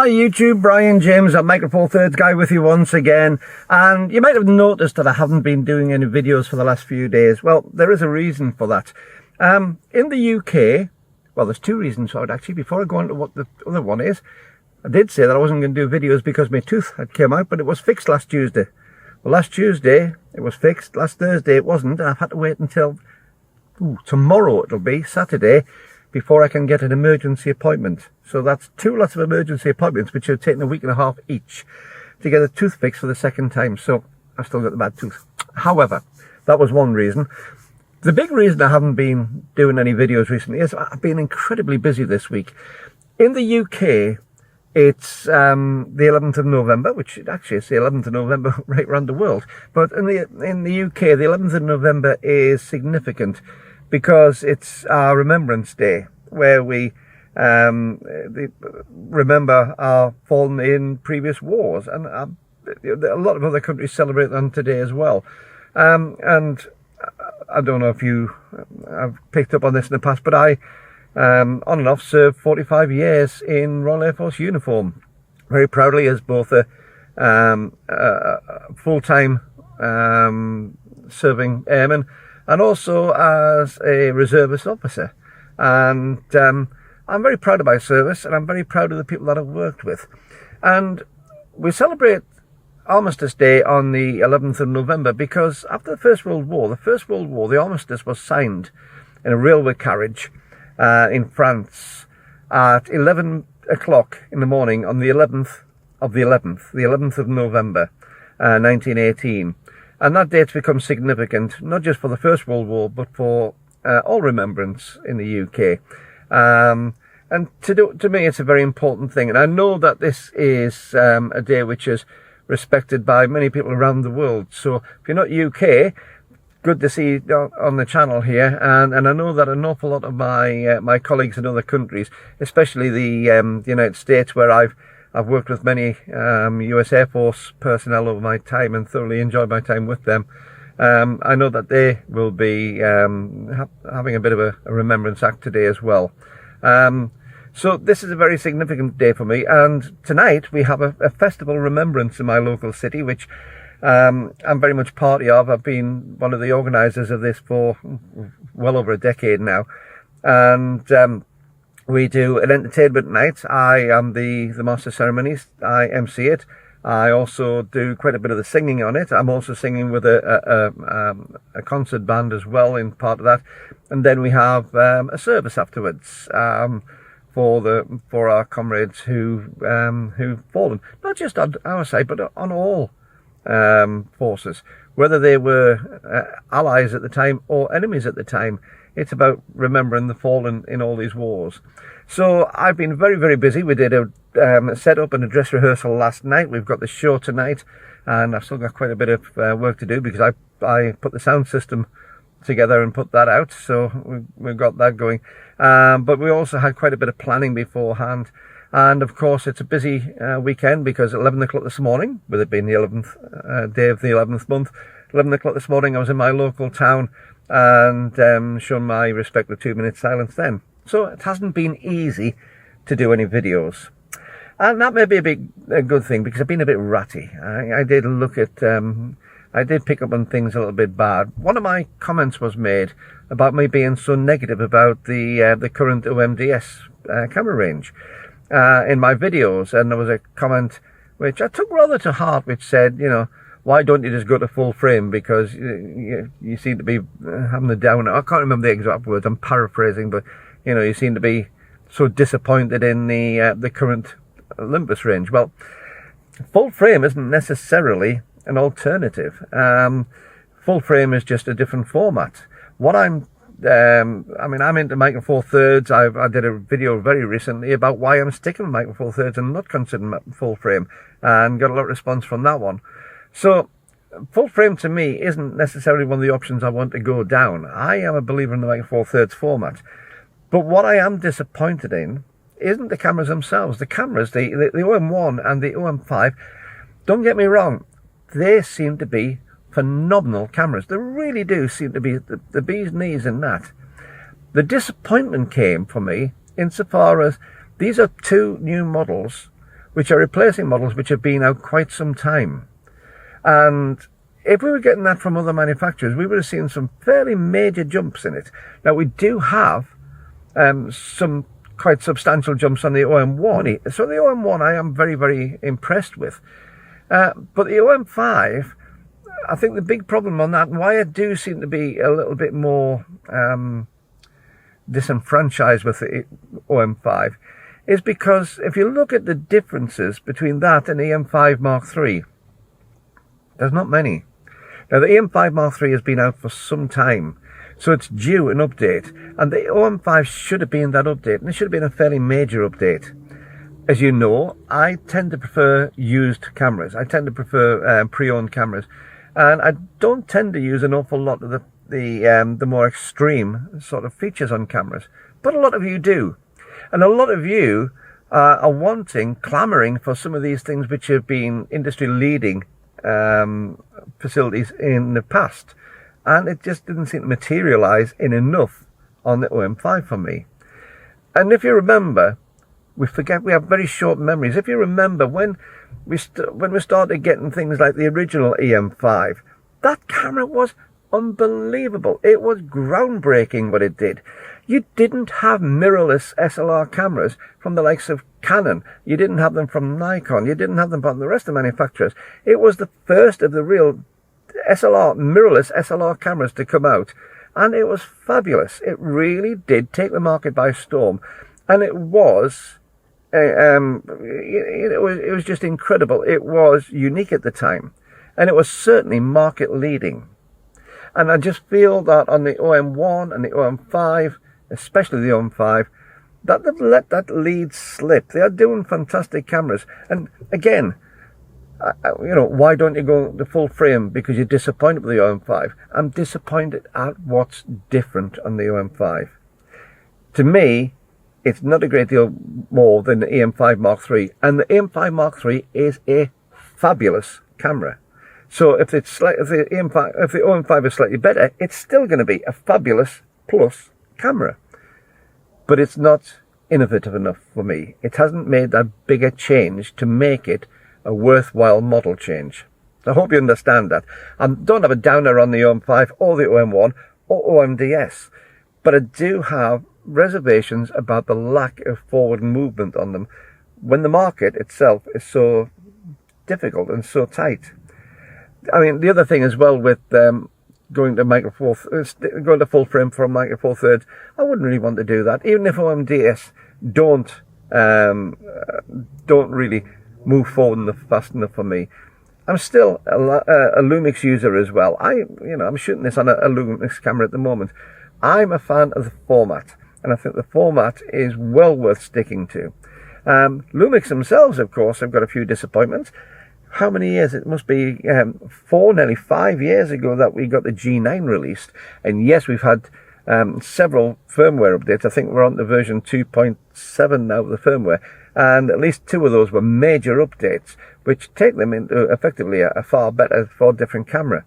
Hi YouTube, Brian James at Micro Four Thirds Guy with you once again. And you might have noticed that I haven't been doing any videos for the last few days. Well, there is a reason for that. In the UK, well, there's two reasons for it actually. Before I go on to what the other one is, I did say that I wasn't going to do videos because my tooth had come out, but it was fixed last Tuesday. Well, last Tuesday it was fixed, last Thursday it wasn't, and I've had to wait until tomorrow, it'll be Saturday, before I can get an emergency appointment. So that's two lots of emergency appointments, which are taking a week and a half each to get a tooth fixed for the second time. So I've still got the bad tooth. However, that was one reason. The big reason I haven't been doing any videos recently is I've been incredibly busy this week. In the UK, it's the 11th of November, which actually is the 11th of November right around the world. But in the UK, the 11th of November is significant because it's our Remembrance Day, where we remember our fallen in previous wars, and a lot of other countries celebrate them today as well. And I don't know if you have picked up on this in the past, but I, on and off, served 45 years in Royal Air Force uniform, very proudly as both a full-time serving airman and also as a reservist officer. And I'm very proud of my service, and I'm very proud of the people that I've worked with. And we celebrate Armistice Day on the 11th of November because after the First World War, the armistice was signed in a railway carriage in France at 11 o'clock in the morning on the 11th of November, 1918. And that date's become significant, not just for the First World War, but for all remembrance in the UK. And to me, it's a very important thing. And I know that this is a day which is respected by many people around the world. So if you're not UK, good to see you on the channel here. And I know that an awful lot of my colleagues in other countries, especially the United States, where I've worked with many US Air Force personnel over my time and thoroughly enjoyed my time with them. I know that they will be having a bit of a Remembrance Act today as well. So this is a very significant day for me, and tonight we have a festival remembrance in my local city, which I'm very much party of. I've been one of the organisers of this for well over a decade now, and we do an entertainment night. I am the master of ceremonies. I MC it. I also do quite a bit of the singing on it. I'm also singing with a concert band as well in part of that. And then we have a service afterwards for our comrades who've fallen, not just on our side, but on all forces, whether they were allies at the time or enemies at the time. It's about remembering the fallen in all these wars. So I've been very, very busy. We did a set up and a dress rehearsal last night. We've got the show tonight, and I've still got quite a bit of work to do because I put the sound system together and put that out. So we've got that going. But we also had quite a bit of planning beforehand. And of course, it's a busy weekend because at 11 o'clock this morning, with it being the 11th day of the 11th month, 11 o'clock this morning, I was in my local town and shown my respect with 2 minutes silence then. So it hasn't been easy to do any videos. And that may be a good thing because I've been a bit ratty. I did look at, I did pick up on things a little bit bad. One of my comments was made about me being so negative about the current OMDS camera range in my videos. And there was a comment which I took rather to heart, which said, why don't you just go to full frame? Because you seem to be having the downer. I can't remember the exact words. I'm paraphrasing, but you seem to be so disappointed in the current Olympus range. Well, full frame isn't necessarily an alternative. Full frame is just a different format. What I'm into Micro Four Thirds. I did a video very recently about why I'm sticking with Micro Four Thirds and not considering full frame, and got a lot of response from that one. So full frame to me isn't necessarily one of the options I want to go down. I am a believer in the Micro Four Thirds format. But what I am disappointed in isn't the cameras themselves. The cameras, the OM1 and the OM5, don't get me wrong, they seem to be phenomenal cameras. They really do seem to be the bee's knees in that. The disappointment came for me insofar as these are two new models which are replacing models which have been out quite some time. And if we were getting that from other manufacturers, we would have seen some fairly major jumps in it. Now, we do have some quite substantial jumps on the OM1. So the OM1 I am very, very impressed with. But the OM5, I think the big problem on that, and why I do seem to be a little bit more disenfranchised with the OM5, is because if you look at the differences between that and the EM5 Mark III, there's not many. Now, the EM5 Mark III has been out for some time, so it's due an update. And the OM5 should have been that update, and it should have been a fairly major update. As you know, I tend to prefer used cameras. I tend to prefer pre-owned cameras. And I don't tend to use an awful lot of the more extreme sort of features on cameras. But a lot of you do. And a lot of you are clamouring for some of these things which have been industry-leading facilities in the past, and it just didn't seem to materialize in enough on the OM5 for me. And if you remember, we have very short memories. If you remember when we started getting things like the original EM5, that camera was unbelievable. It was groundbreaking what it did. You didn't have mirrorless SLR cameras from the likes of Canon. You didn't have them from Nikon. You didn't have them from the rest of the manufacturers. It was the first of the real mirrorless SLR cameras to come out. And it was fabulous. It really did take the market by storm. And it was just incredible. It was unique at the time. And it was certainly market leading. And I just feel that on the OM1 and the OM5, especially the OM5, that they've let that lead slip. They are doing fantastic cameras. And again, why don't you go the full frame? Because you're disappointed with the OM5. I'm disappointed at what's different on the OM5. To me, it's not a great deal more than the EM5 Mark III. And the EM5 Mark III is a fabulous camera. So if the OM5 is slightly better, it's still going to be a fabulous plus camera. But it's not innovative enough for me. It hasn't made that bigger change to make it a worthwhile model change. So I hope you understand that. I don't have a downer on the OM5 or the OM1 or OMDS, but I do have reservations about the lack of forward movement on them when the market itself is so difficult and so tight. I mean, the other thing as well with going to full frame from Micro Four Thirds, I wouldn't really want to do that. Even if OMDS don't really move forward fast enough for me, I'm still a Lumix user as well. I'm shooting this on a Lumix camera at the moment. I'm a fan of the format, and I think the format is well worth sticking to. Lumix themselves, of course, have got a few disappointments. How many years? It must be 4, nearly 5 years ago that we got the G9 released. And yes, we've had several firmware updates. I think we're on to version 2.7 now of the firmware. And at least 2 of those were major updates, which take them into effectively a far better, far different camera.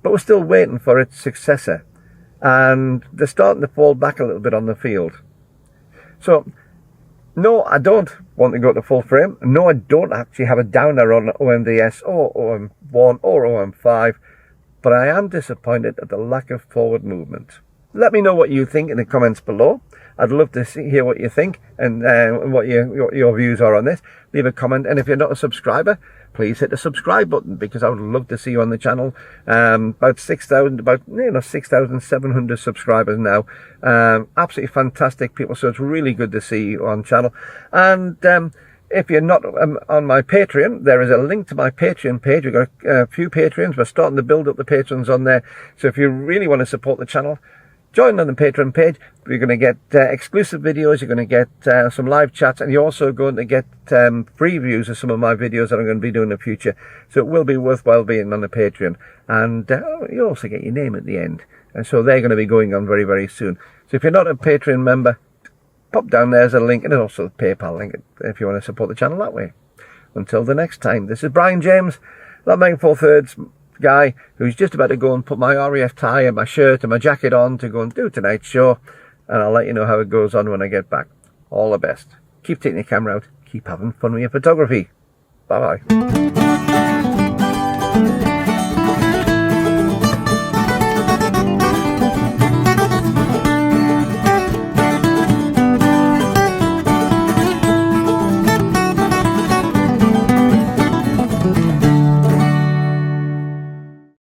But we're still waiting for its successor. And they're starting to fall back a little bit on the field. So, no, I don't want to go to full frame. No, I don't actually have a downer on OMDS or OM1 or OM5, but I am disappointed at the lack of forward movement. Let me know what you think in the comments below. I'd love to hear what you think and what your views are on this. Leave a comment, and if you're not a subscriber, please hit the subscribe button, because I would love to see you on the channel. About 6,700 subscribers now. Absolutely fantastic people, so it's really good to see you on channel. And if you're not on my Patreon, there is a link to my Patreon page. We've got a few Patreons. We're starting to build up the patrons on there. So if you really want to support the channel, join on the Patreon page. You're going to get exclusive videos. You're going to get some live chats, and you're also going to get previews of some of my videos that I'm going to be doing in the future. So it will be worthwhile being on the Patreon. And you also get your name at the end. And so they're going to be going on very, very soon. So if you're not a Patreon member, pop down there's a link, and also a PayPal link if you want to support the channel that way. Until the next time, this is Brian James, that Micro Four Thirds guy who's just about to go and put my RAF tie and my shirt and my jacket on to go and do tonight's show, and I'll let you know how it goes on when I get back. All the best. Keep taking your camera out. keep having fun with your photography. Bye bye.